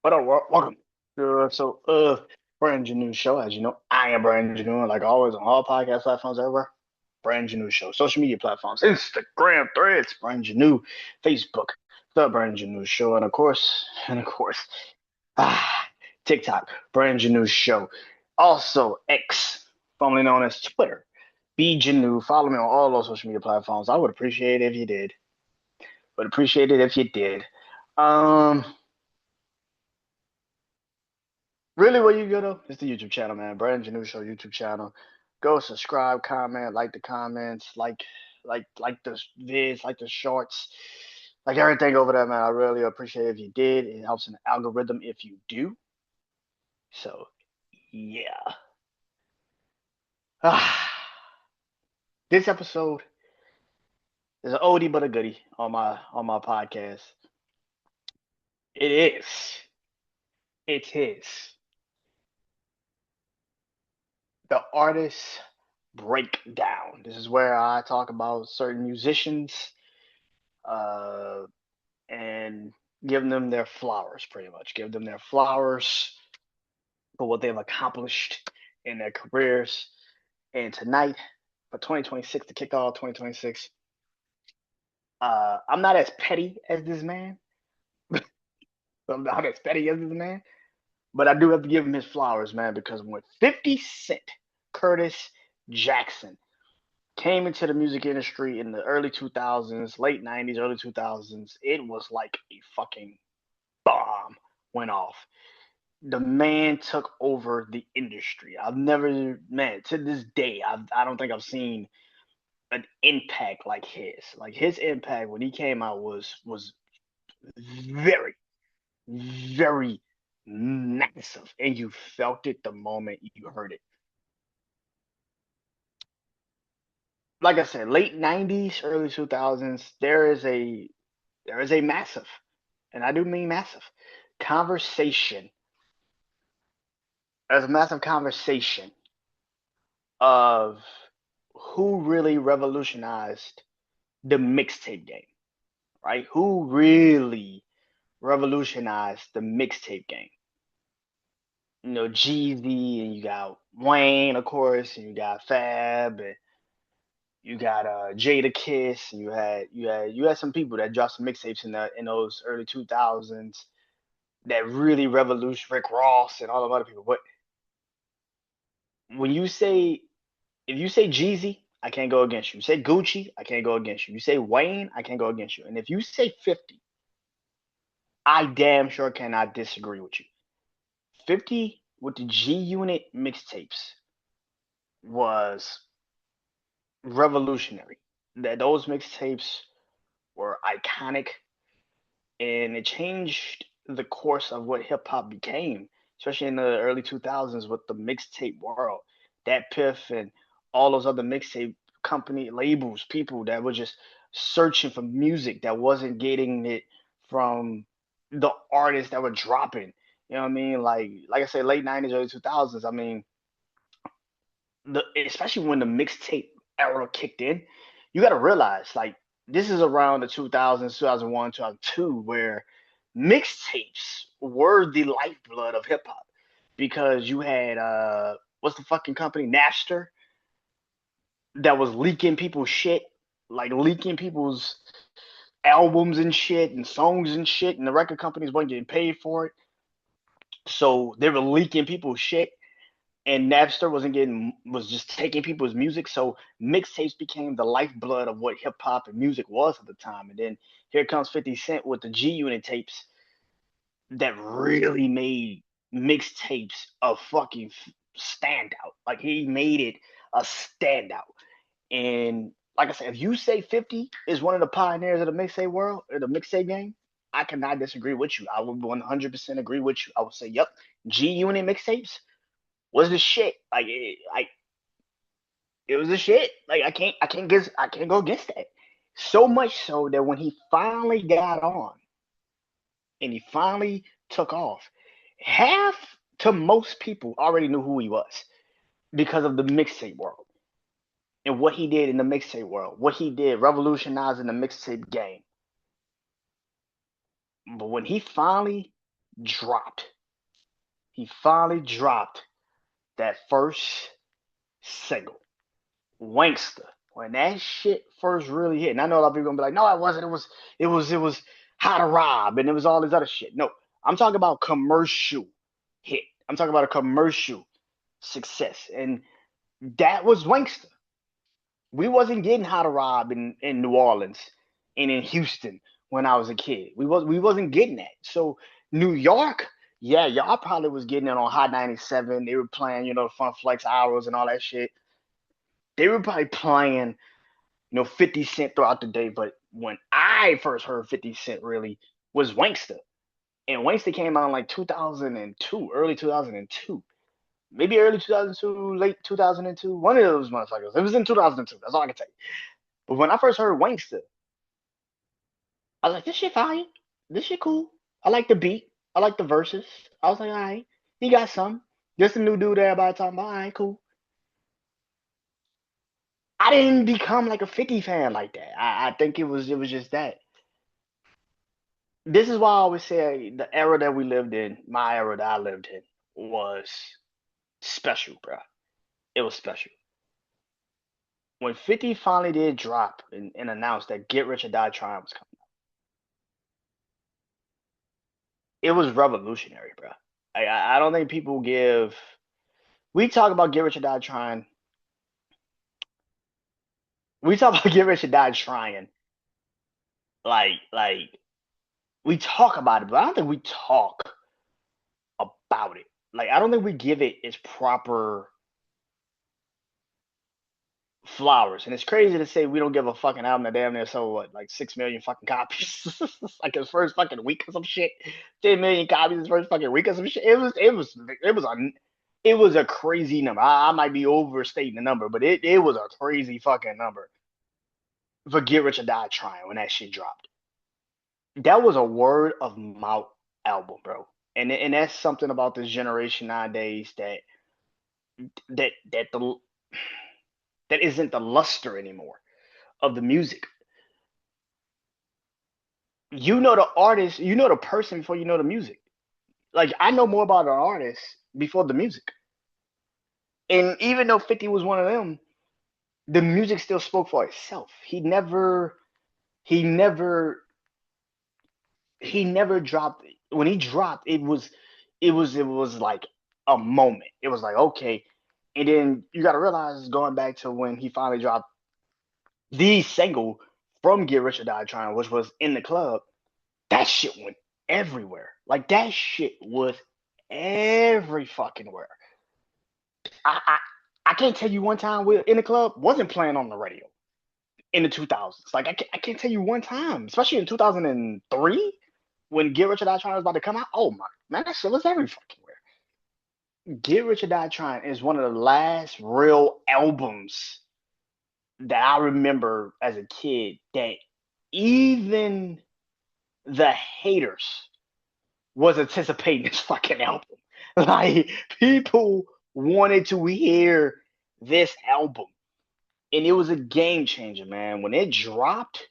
What up, welcome. Brand new show. As you know, I am Brand New, like always on all podcast platforms everywhere. Brand new show. Social media platforms, Instagram, Threads, Brand New, Facebook, the Brand New Show, and of course, ah, TikTok, Brand New Show. Also, X, formerly known as Twitter. Be Janu. Follow me on all those social media platforms. I would appreciate it if you did. Would appreciate it if you did. Um, Really, where you go though? It's the YouTube channel, man. BrandonJaneauShow YouTube channel. Go subscribe, comment, like the comments, like the vids, like the shorts, like everything over there, man. I really appreciate it if you did. It helps in the algorithm if you do. So yeah. This episode is an oldie but a goodie on my podcast. It is. It is the artist breakdown. This is where I talk about certain musicians uh, and give them their flowers, pretty much. Give them their flowers for what they've accomplished in their careers. And tonight, for 2026, to kick off 2026, I'm not as petty as this man. I'm not as petty as this man, but I do have to give him his flowers, man, because when 50 Cent, Curtis Jackson, came into the music industry in the early 2000s, late 90s, early 2000s, it was like a fucking bomb went off. The man took over the industry. I've never, man, to this day, I don't think I've seen an impact like his. Like his impact when he came out was very, very massive, and you felt it the moment you heard it. Like I said, late 90s, early 2000s, there is a massive, and I do mean massive, conversation. There's a massive conversation of who really revolutionized the mixtape game, right? Who really revolutionized the mixtape game? You know, Jeezy, and you got Wayne, of course, and you got Fab, and you got Jada Kiss, and you had some people that dropped some mixtapes in those early 2000s that really revolutionized Rick Ross and all of other people. But when you say if you say Jeezy, I can't go against you. You say Gucci, I can't go against you. You say Wayne, I can't go against you. And if you say 50, I damn sure cannot disagree with you. 50 with the G Unit mixtapes was revolutionary. That those mixtapes were iconic, and it changed the course of what hip hop became, especially in the early 2000s with the mixtape world. That Piff and all those other mixtape company labels, people that were just searching for music that wasn't getting it from the artists that were dropping. You know what I mean? Like I said, late 90s, early 2000s. I mean, especially when the mixtape era kicked in, you got to realize like this is around the 2000s, 2001, 2002, where mixtapes were the lifeblood of hip hop because you had what's the fucking company Napster that was leaking people's shit, like leaking people's albums and shit and songs and shit, and the record companies weren't getting paid for it, so they were leaking people's shit, and Napster was just taking people's music. So mixtapes became the lifeblood of what hip hop and music was at the time. And then here comes 50 Cent with the G Unit tapes that really made mixtapes a fucking standout. Like he made it a standout. And like I said, if you say 50 is one of the pioneers of the mixtape world or the mixtape game, I cannot disagree with you. I would 100% agree with you. I would say, yep, G Unit mixtapes was the shit. Like it was the shit. Like I can't go against that. So much so that when he finally got on and he finally took off, half to most people already knew who he was because of the mixtape world and what he did in the mixtape world, what he did revolutionizing the mixtape game. But when he finally dropped. He finally dropped that first single, Wankster. When that shit first really hit, and I know a lot of people gonna be like, "No, it wasn't. It was How to Rob, and it was all this other shit." No, I'm talking about commercial hit. I'm talking about a commercial success, and that was Wankster. We wasn't getting How to Rob in New Orleans and in Houston when I was a kid. We wasn't getting that. So New York, yeah, y'all probably was getting it on Hot 97. They were playing, Fun Flex Hours and all that shit. They were probably playing, 50 Cent throughout the day. But when I first heard 50 Cent really was Wankster. And Wankster came out in like 2002, early 2002. Maybe early 2002, late 2002. One of those motherfuckers. It was in 2002. That's all I can tell you. But when I first heard Wankster, I was like, this shit fire. This shit cool. I like the beat. I like the verses. I was like, all right, he got some. Just a new dude that everybody talking about. All right, cool. I didn't become like a 50 fan like that. I think it was just that. This is why I always say the era that we lived in, my era that I lived in, was special, bro. It was special. When 50 finally did drop and announced that Get Rich or Die Trying was coming, it was revolutionary, bro. I don't think people give. We talk about Get Rich or Die Trying. We talk about Get Rich or Die Trying. Like we talk about it, but I don't think we talk about it. Like I don't think we give it its proper flowers. And it's crazy to say we don't give a fucking album that damn near sold what, like 6 million fucking copies. Like his first fucking week or some shit. 10 million copies his first fucking week or some shit. It was a crazy number. I might be overstating the number, but it was a crazy fucking number for Get Rich or Die Trying when that shit dropped. That was a word of mouth album, bro. And that's something about this generation nowadays that that isn't the luster anymore of the music. You know the artist, you know the person before you know the music. Like I know more about an artist before the music. And even though 50 was one of them, the music still spoke for itself. He never he never dropped. When he dropped, it was like a moment. It was like, okay. And then you gotta realize going back to when he finally dropped the single from Get Rich or Die Trying, which was In the Club, that shit went everywhere. Like that shit was every fucking where. I, I I can't tell you one time we In the Club wasn't playing on the radio in the 2000s. Like I can't tell you one time, especially in 2003 when Get Rich or Die Trying was about to come out. Oh my man, that shit was every fucking where. Get Rich or Die Trying is one of the last real albums that I remember as a kid that even the haters was anticipating this fucking album. Like people wanted to hear this album, and it was a game changer, man. When it dropped,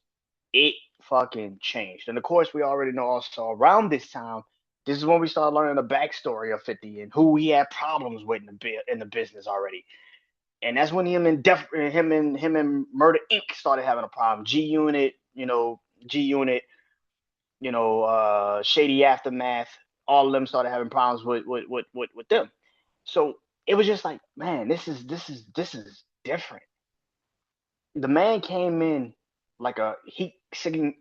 it fucking changed. And of course, we already know also around this time, this is when we started learning the backstory of 50 and who he had problems with in the business already. And that's when him and Murder Inc. started having a problem. G Unit, G Unit, Shady Aftermath, all of them started having problems with them. So it was just like, man, this is different. The man came in like a heat seeking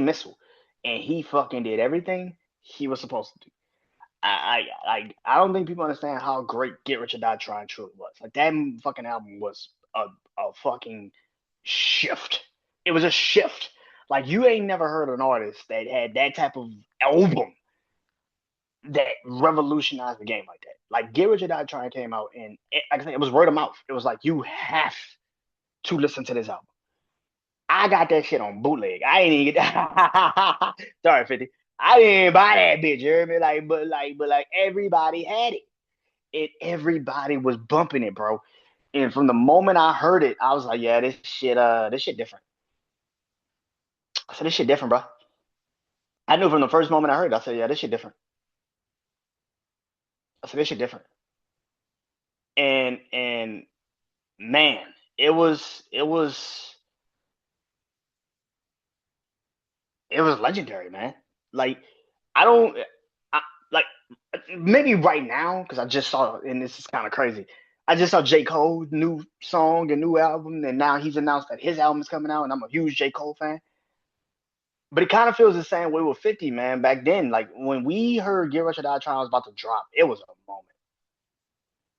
missile, and he fucking did everything he was supposed to do. I don't think people understand how great Get Rich or Die Trying truly was. Like that fucking album was a fucking shift. It was a shift. Like you ain't never heard an artist that had that type of album that revolutionized the game like that. Like Get Rich or Die Trying came out, and like I said, it was word of mouth. It was like you have to listen to this album. I got that shit on bootleg. I ain't even get sorry, 50. I didn't buy that bitch, you hear me? Like everybody had it. And everybody was bumping it, bro. And from the moment I heard it, I was like, yeah, this shit different. I said, this shit different, bro. I knew from the first moment I heard it. I said, yeah, this shit different. I said, this shit different. And man, it was legendary, man. Like I don't I, like maybe right now because I just saw and this is kind of crazy. I just saw J. Cole's new song and new album, and now he's announced that his album is coming out, and I'm a huge J. Cole fan. But it kind of feels the same way with 50, man. Back then, like when we heard Get Rich or Die Trying was about to drop, it was a moment,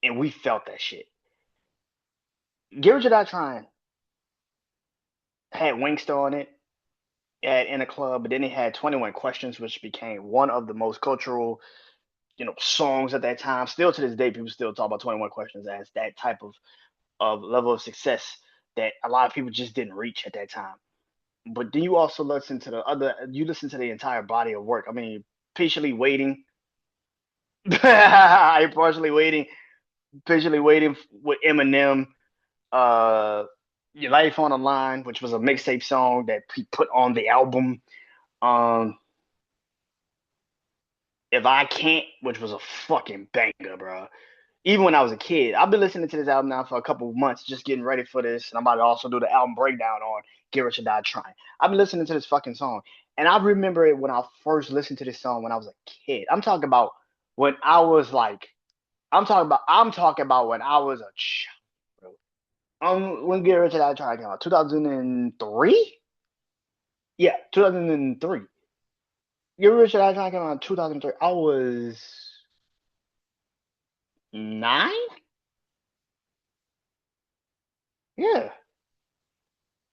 and we felt that shit. Get Rich or Die Trying had Winkster on it, at in a club, but then it had 21 Questions, which became one of the most cultural, songs at that time. Still to this day, people still talk about 21 Questions as that type of level of success that a lot of people just didn't reach at that time. But then you also you listen to the entire body of work. I mean, patiently waiting, partially waiting, patiently waiting with Eminem, uh, Your Life on the Line, which was a mixtape song that he put on the album. Um, If I Can't, which was a fucking banger, bro. Even when I was a kid, I've been listening to this album now for a couple of months, just getting ready for this, and I'm about to also do the album breakdown on Get Rich or Die Trying. I've been listening to this fucking song, and I remember it when I first listened to this song when I was a kid. I'm talking about when I was like, I'm talking about when I was a child. When Get Rich or Die Trying came out, 2003. Yeah, 2003. Get Rich or Die Trying came out in 2003. I was 9. Yeah,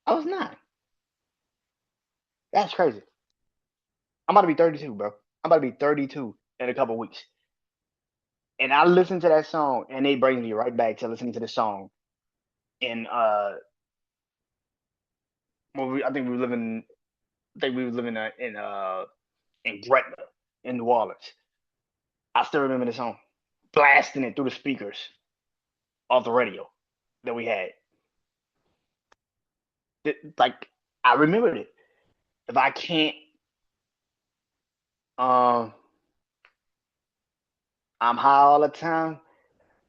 I was 9. That's crazy. I'm about to be 32, bro. I'm about to be 32 in a couple weeks. And I listen to that song, and it brings me right back to listening to the song. And I think we were living in Gretna, in New Orleans. I still remember the song, blasting it through the speakers off the radio that we had. Like I remembered it. If I can't, um, I'm high all the time.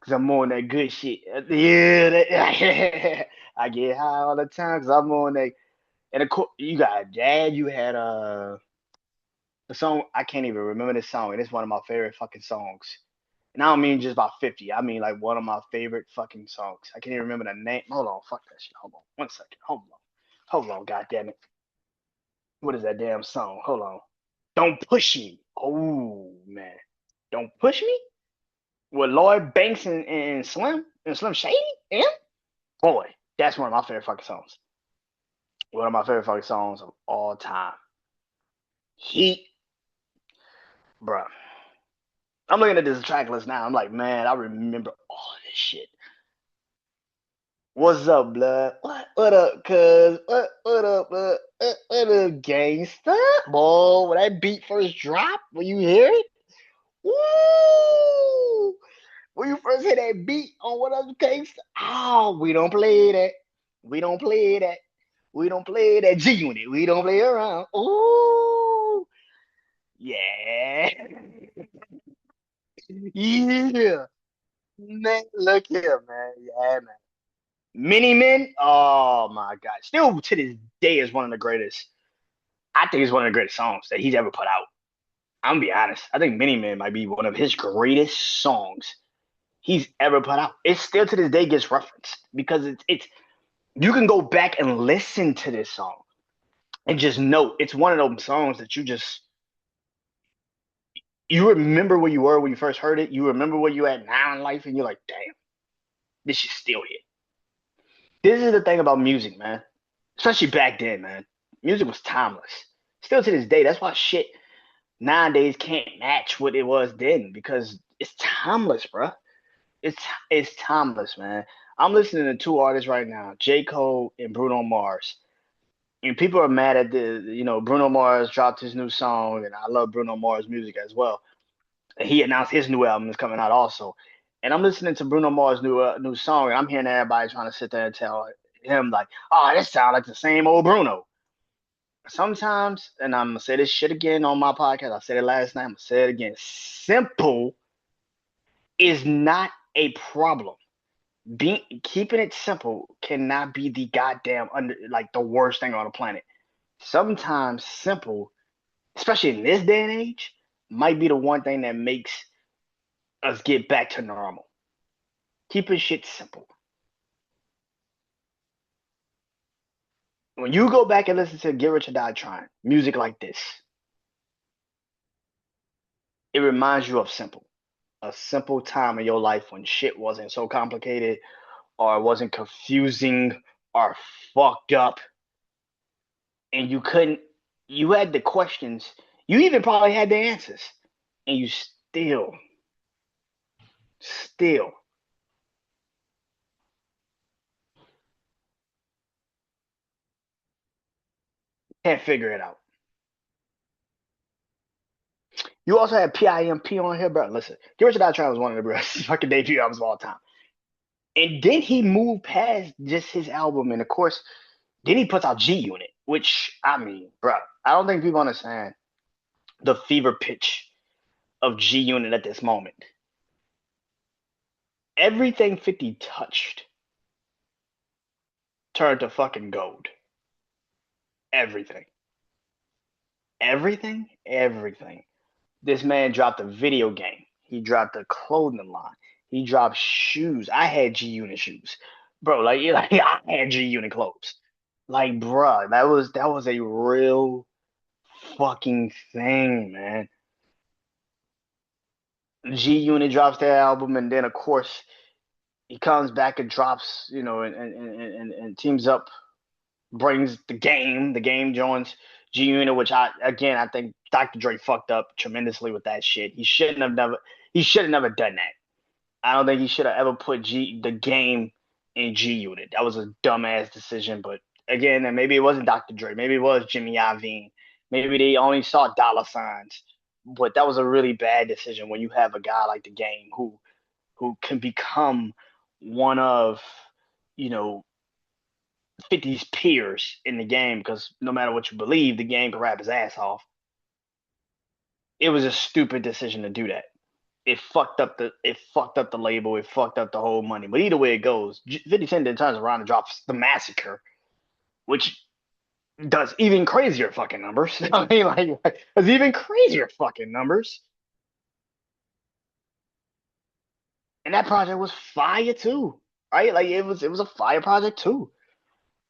Cause I'm on that good shit. Yeah, I get high all the time because I'm on that. And of course, you got Dad. You had the song. I can't even remember this song, and it's one of my favorite fucking songs. And I don't mean just about 50. I mean like one of my favorite fucking songs. I can't even remember the name. Hold on, fuck that shit. Hold on, 1 second. Hold on. God damn it. What is that damn song? Hold on. Don't push me. Oh man, don't push me. With Lloyd Banks and Slim Shady. Yeah, boy, that's one of my favorite fucking songs. One of my favorite fucking songs of all time. Heat, bruh. I'm looking at this track list now. I'm like, man, I remember all this shit. What's up, blood? What up, cuz? What up, blood? What up, gangsta? Boy, when that beat first dropped, when you hear it, woo! When you first hear that beat on What Up, Gangsta, oh, we don't play that. We don't play that. We don't play that G Unit. We don't play around. Ooh, yeah. Yeah. Man, look here, man. Yeah, man. Mini Men, oh my God. Still to this day is one of the greatest. I think it's one of the greatest songs that he's ever put out. I'm gonna be honest. I think Mini Men might be one of his greatest songs he's ever put out. It still to this day gets referenced because it's you can go back and listen to this song and just know it's one of those songs that you remember where you were when you first heard it. You remember where you at now in life, and you're like, damn, this is still hit. This is the thing about music, man. Especially back then, man. Music was timeless. Still to this day, that's why shit nowadays can't match what it was then because it's timeless, bro. It's it's timeless, man. I'm listening to two artists right now, J. Cole and Bruno Mars. And people are mad at Bruno Mars dropped his new song, and I love Bruno Mars music as well. And he announced his new album is coming out also. And I'm listening to Bruno Mars' new song, and I'm hearing everybody trying to sit there and tell him like, "Oh, this sounds like the same old Bruno." Sometimes, and I'm gonna say this shit again on my podcast. I said it last night. I'm gonna say it again. Simple is not a problem. Keeping it simple cannot be the goddamn under like the worst thing on the planet. Sometimes simple, especially in this day and age, might be the one thing that makes us get back to normal. Keeping shit simple. When you go back and listen to Get Rich or Die Trying, music like this, it reminds you of simple. A simple time in your life when shit wasn't so complicated or it wasn't confusing or fucked up and you had the questions, you even probably had the answers, and you still can't figure it out. You also had PIMP on here, bro. Listen, Get Rich or Die Trying was one of the best fucking debut albums of all time. And then he moved past just his album, and of course, then he puts out G Unit, which I mean, bro, I don't think people understand the fever pitch of G Unit at this moment. Everything 50 touched turned to fucking gold. Everything. Everything. This man dropped a video game. He dropped a clothing line. He dropped shoes. I had G Unit shoes, bro. Like I had G Unit clothes. Like, bro, that was a real fucking thing, man. G Unit drops their album, and then of course he comes back and drops, and teams up, brings the game. The game joins G Unit, which I think Dr. Dre fucked up tremendously with that shit. He should have never done that. I don't think he should have ever put the game in G Unit. That was a dumbass decision. But again, and maybe it wasn't Dr. Dre. Maybe it was Jimmy Iovine. Maybe they only saw dollar signs. But that was a really bad decision when you have a guy like the game who can become one of, you know, 50's peers in the game because no matter what you believe, the game can rap his ass off. It was a stupid decision to do that. It fucked up the label. It fucked up the whole money. But either way it goes, 50 Cent then turns around and drops the Massacre, which does even crazier fucking numbers. I mean, like does even crazier fucking numbers. And that project was fire too, right? Like it was a fire project too.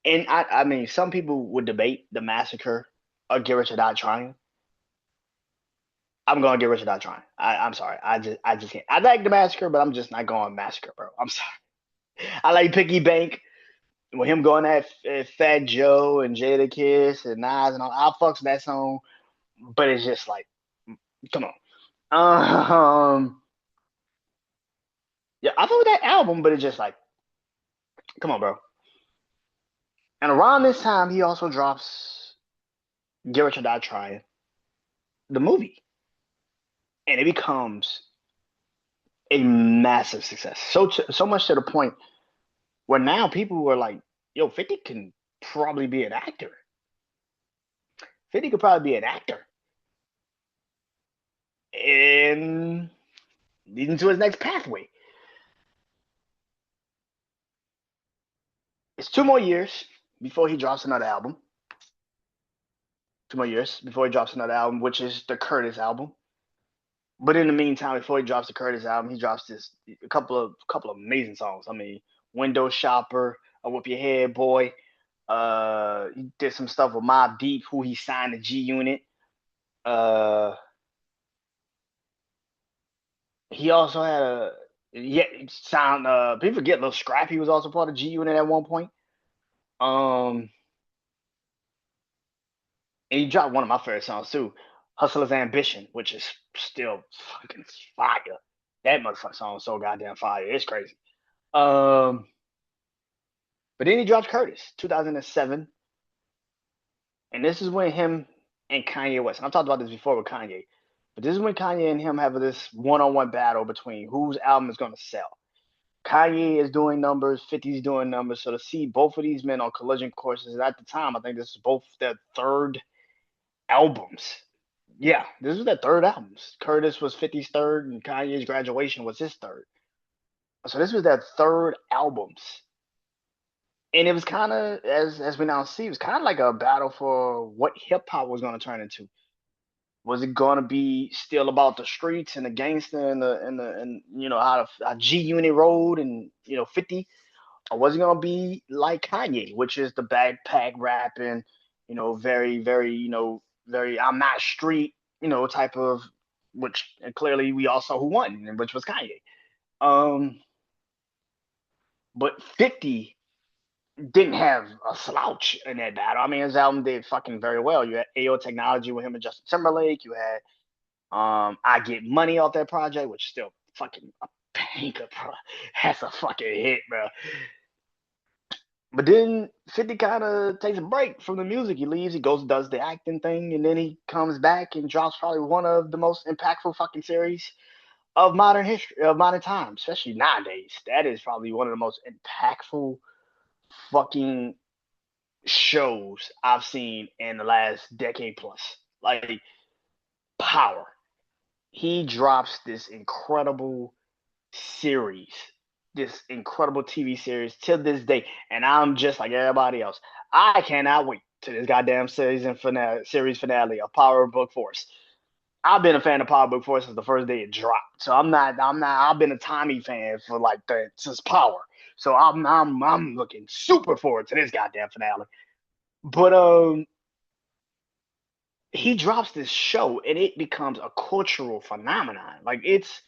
And I mean, some people would debate the Massacre or Get Rich or Die Trying. I'm going to Get Rich or Die Trying. I'm sorry. I just can't. I like the Massacre, but I'm just not going Massacre, bro. I'm sorry. I like Picky Bank with him going at Fat Joe and Jada Kiss and Nas and all. I fucks with that song, but it's just like, come on. Yeah, I fuck with that album, but it's just like, come on, bro. And around this time, he also drops Get Rich or Die Trying, the movie, and it becomes a massive success. So much to the point where now people were like, "Yo, 50 can probably be an actor. 50 could probably be an actor," and leading to his next pathway. It's 2 more years before he drops another album. 2 more years before he drops another album, which is the Curtis album. But in the meantime, before he drops the Curtis album, he drops this a couple of amazing songs. I mean, Window Shopper, I Whip Your Head Boy. He did some stuff with Mobb Deep, who he signed to G Unit. Uh, he also had a yeah sound. People forget Lil Scrappy was also part of G Unit at one point. Um, and he dropped one of my favorite songs too, Hustler's Ambition, which is still fucking fire. That motherfucking song is so goddamn fire. It's crazy. Um, but then he drops Curtis, 2007, and this is when him and Kanye West. And I've talked about this before with Kanye, but this is when Kanye and him have this one-on-one battle between whose album is going to sell. Kanye is doing numbers, 50's doing numbers. So to see both of these men on collision courses, at the time, I think this is both their third albums. Yeah, this was their third albums. Curtis was 50's third, and Kanye's Graduation was his third. So this was their third albums, and it was kind of as we now see, it was kind of like a battle for what hip hop was going to turn into. Was it going to be still about the streets and the gangster and you know how G Unit rolled and 50, or was it going to be like Kanye, which is the backpack rapping, very very I'm not street, type of, which and clearly we all saw who won, and which was Kanye. Um, but 50 didn't have a slouch in that battle. I mean, his album did fucking very well. You had AO Technology with him and Justin Timberlake. You had I Get Money off that project, which is still fucking a banker, bro. That's a fucking hit, bro. But then 50 kind of takes a break from the music. He leaves, he goes, does the acting thing, and then he comes back and drops probably one of the most impactful fucking series of modern history, of modern times, especially nowadays. That is probably one of the most impactful fucking shows I've seen in the last decade plus. Like Power. He drops this incredible series, this incredible TV series to this day, and I'm just like everybody else. I cannot wait to this goddamn series finale of Power Book Force. I've been a fan of Power Book Force since the first day it dropped. So I'm not. I've been a Tommy fan for like since Power. So I'm looking super forward to this goddamn finale. But he drops this show and it becomes a cultural phenomenon. Like it's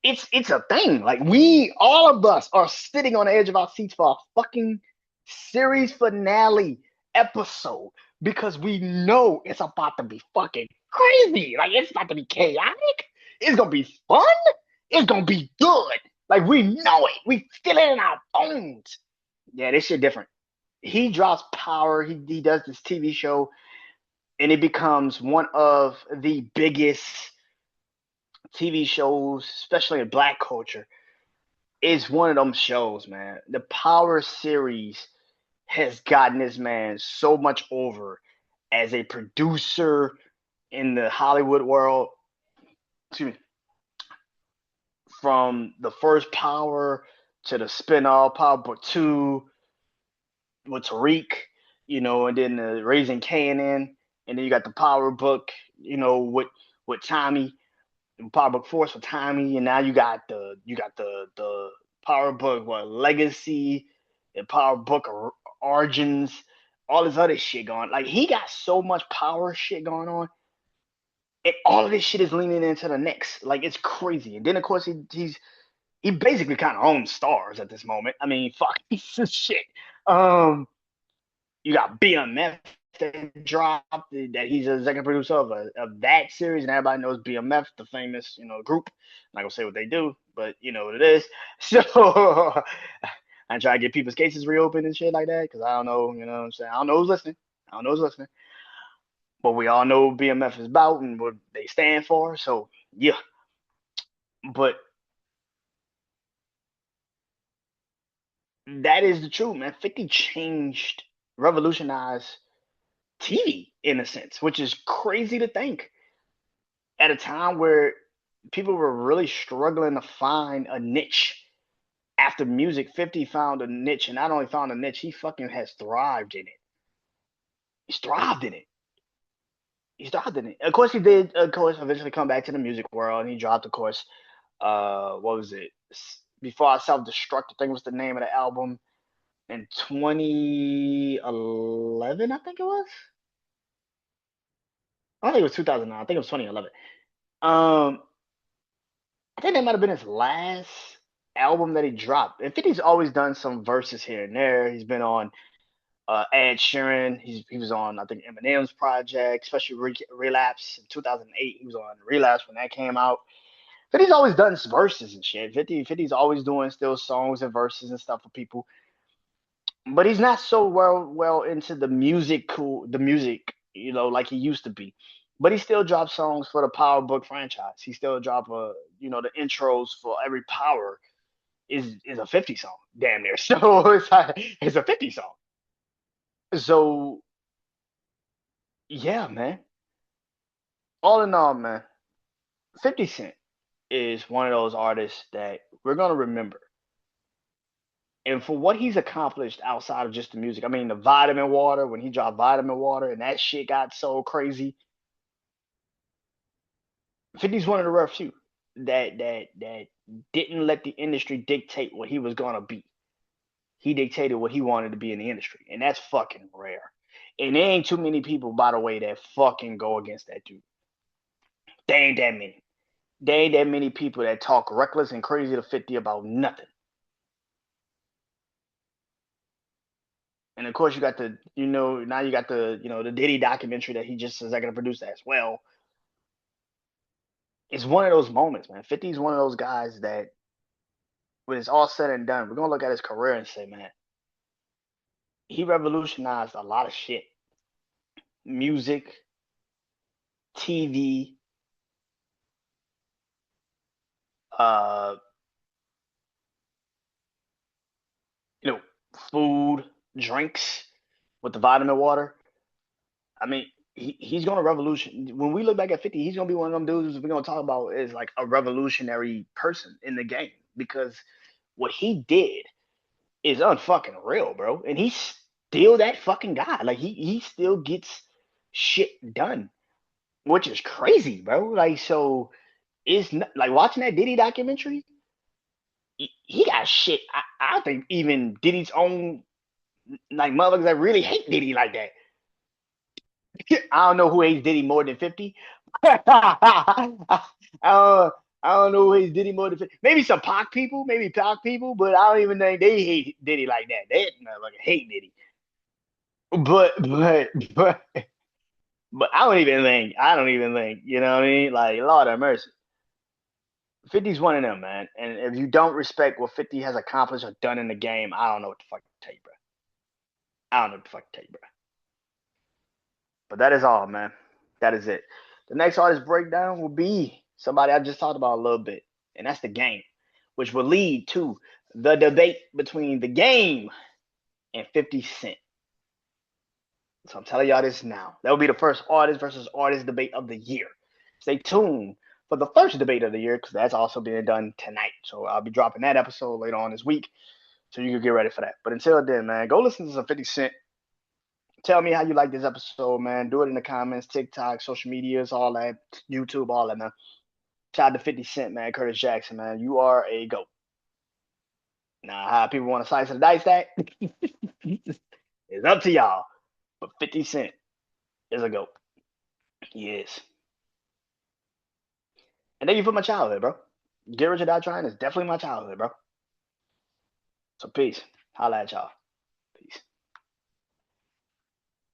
a thing. Like we all of us are sitting on the edge of our seats for a fucking series finale episode because we know it's about to be fucking crazy. Like it's about to be chaotic. It's gonna be fun. It's gonna be good. Like we know it. We feel it in our bones. Yeah, this shit different. He drops Power. He does this TV show, and it becomes one of the biggest TV shows, especially in Black culture. It's one of them shows, man. The Power series has gotten this man so much over as a producer in the Hollywood world. Excuse me, from the first Power to the spin-off Power Book 2 with Tariq, and then the Raising Kanan, and then you got the Power Book, with Tommy, and Power Book Force with Tommy, and now you got the Power Book Legacy, and Power Book Origins, all this other shit going. Like he got so much power shit going on, and all of this shit is leaning into the next. Like it's crazy. And then of course he basically kind of owns stars at this moment. I mean, fuck, shit. Um, you got BMF that dropped that he's a executive producer of that series, and everybody knows BMF, the famous group. I'm not gonna say what they do, but you know what it is. So I try to get people's cases reopened and shit like that because I don't know, you know what I'm saying. I don't know who's listening. I don't know who's listening, but we all know what BMF is about and what they stand for. So yeah, but that is the truth, man. 50 changed, revolutionized TV in a sense, which is crazy to think at a time where people were really struggling to find a niche. After music, 50 found a niche, and not only found a niche, he fucking has thrived in it. He's thrived in it. He's thrived in it. Of course, he did, of course, eventually come back to the music world, and he dropped, of course, what was it? Before I Self Destruct, I think was the name of the album in 2011, I think it was. I don't think it was 2009. I think it was 2011. Um, I think that might have been his last album that he dropped. And 50's always done some verses here and there. He's been on Ed Sheeran. He was on I think Eminem's project, especially Relapse in 2008. He was on Relapse when that came out. 50's always done verses and shit. 50's always doing still songs and verses and stuff for people. But he's not so well into the music, like he used to be. But he still drops songs for the Power Book franchise. He still drop the intros for every Power is a 50 song, damn near. So it's a 50 song. So yeah, man. All in all, man, 50 Cent is one of those artists that we're gonna remember. And for what he's accomplished outside of just the music, I mean, the Vitamin Water, when he dropped Vitamin Water and that shit got so crazy, 50's one of the rare few that didn't let the industry dictate what he was gonna be. He dictated what he wanted to be in the industry, and that's fucking rare. And there ain't too many people, by the way, that fucking go against that dude. There ain't that many. There ain't that many people that talk reckless and crazy to 50 about nothing. And of course, you got the, now you got the, the Diddy documentary that he just executive produced as well. It's one of those moments, man. 50 is one of those guys that, when it's all said and done, we're gonna look at his career and say, man, he revolutionized a lot of shit. Music, TV, uh, you know, food, drinks with the vitamin water. I mean, he's gonna revolution. When we look back at 50, he's gonna be one of them dudes we're gonna talk about is like a revolutionary person in the game because what he did is unfucking real, bro. And he's still that fucking guy. Like he still gets shit done, which is crazy, bro. Like so, it's not, like watching that Diddy documentary. He got shit. I think even Diddy's own like motherfuckers that really hate Diddy like that. I don't know who hates Diddy more than 50. I don't know who hates Diddy more than 50. Maybe some Pac people, but I don't even think they hate Diddy like that. They motherfucker hate Diddy. But but but but I don't even think, you know what I mean? Like Lord have mercy. 50's one of them, man. And if you don't respect what 50 has accomplished or done in the game, I don't know what the fuck to tell you, bro. I don't know what the fuck to tell you, bro. But that is all, man. That is it. The next artist breakdown will be somebody I just talked about a little bit, and that's the game, which will lead to the debate between the game and 50 Cent. So I'm telling y'all this now. That will be the first artist versus artist debate of the year. Stay tuned for the first debate of the year because that's also being done tonight. So I'll be dropping that episode later on this week. So you can get ready for that. But until then, man, go listen to some 50 Cent. Tell me how you like this episode, man. Do it in the comments, TikTok, social medias, all that, YouTube, all that, man. Shout out to 50 Cent, man. Curtis Jackson, man. You are a GOAT. Now, how people want to slice and dice that, it's up to y'all. But 50 Cent is a GOAT. He is. And thank you for my childhood, bro. Get Rich or Die Trying is definitely my childhood, bro. So peace. Holla at y'all.